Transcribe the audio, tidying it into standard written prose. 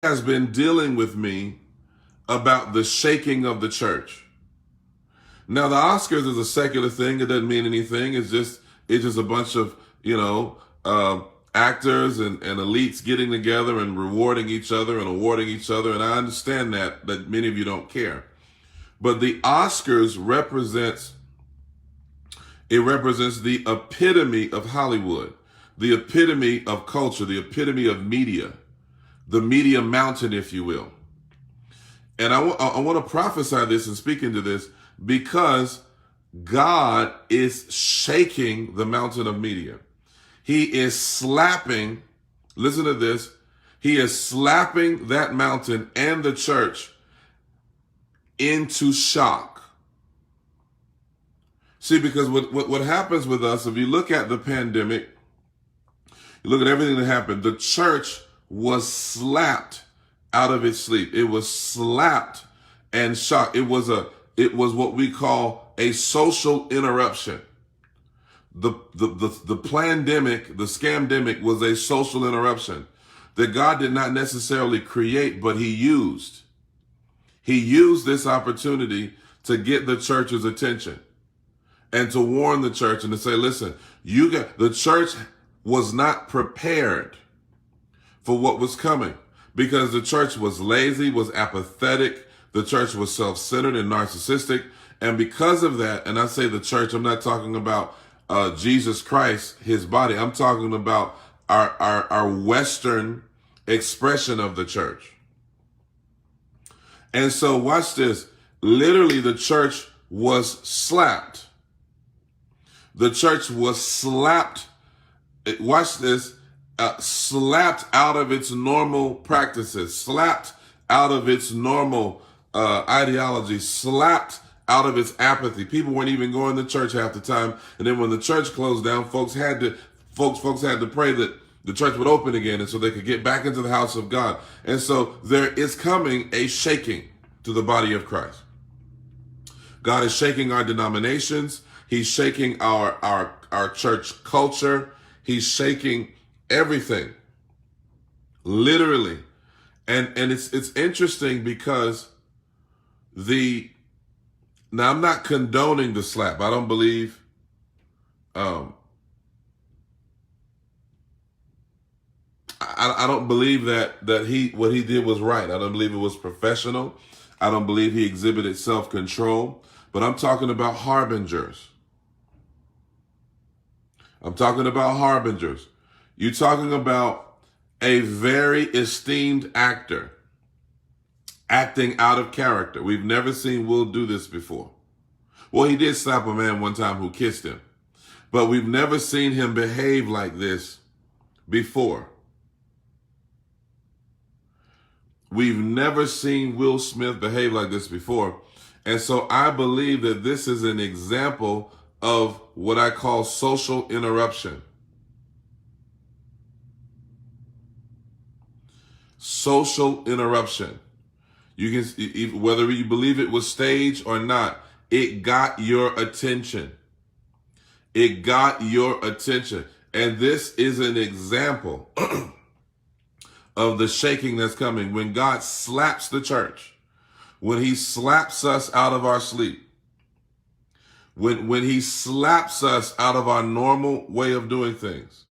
has been dealing with me about the shaking of the church. Now, the Oscars is a secular thing. It doesn't mean anything. It's just a bunch of, actors and elites getting together and rewarding each other and awarding each other. And I understand that many of you don't care. But the Oscars represents the epitome of Hollywood, the epitome of culture, the epitome of media, the media mountain, if you will. And I want to prophesy this and speak into this because God is shaking the mountain of media. He is slapping, listen to this, he is slapping that mountain and the church into shock. See, because what happens with us, if you look at the pandemic, you look at everything that happened, the church was slapped out of its sleep. It was slapped and shocked. It was what we call a social interruption. The plandemic, the scamdemic was a social interruption that God did not necessarily create, but he used. He used this opportunity to get the church's attention and to warn the church and to say, listen, the church was not prepared for what was coming because the church was lazy, was apathetic. The church was self-centered and narcissistic. And because of that, and I say the church, I'm not talking about Jesus Christ, his body. I'm talking about our Western expression of the church. And so watch this. Literally, the church was slapped. The church was slapped. Watch this. Slapped out of its normal practices, slapped out of its normal ideology, slapped out of its apathy. People weren't even going to church half the time. And then when the church closed down, folks had to pray that the church would open again and so they could get back into the house of God. And so there is coming a shaking to the body of Christ. God is shaking our denominations. He's shaking our church culture. He's shaking everything. Literally. And it's interesting because now I'm not condoning the slap. I don't believe I don't believe that what he did was right. I don't believe it was professional. I don't believe he exhibited self-control. But I'm talking about harbingers. I'm talking about harbingers. You're talking about a very esteemed actor acting out of character. We've never seen Will do this before. Well, he did slap a man one time who kissed him, but we've never seen him behave like this before. We've never seen Will Smith behave like this before. And so I believe that this is an example of what I call social interruption. Social interruption. You can, whether you believe it was staged or not, it got your attention. It got your attention. And this is an example of the shaking that's coming. When God slaps the church, when he slaps us out of our sleep, when he slaps us out of our normal way of doing things,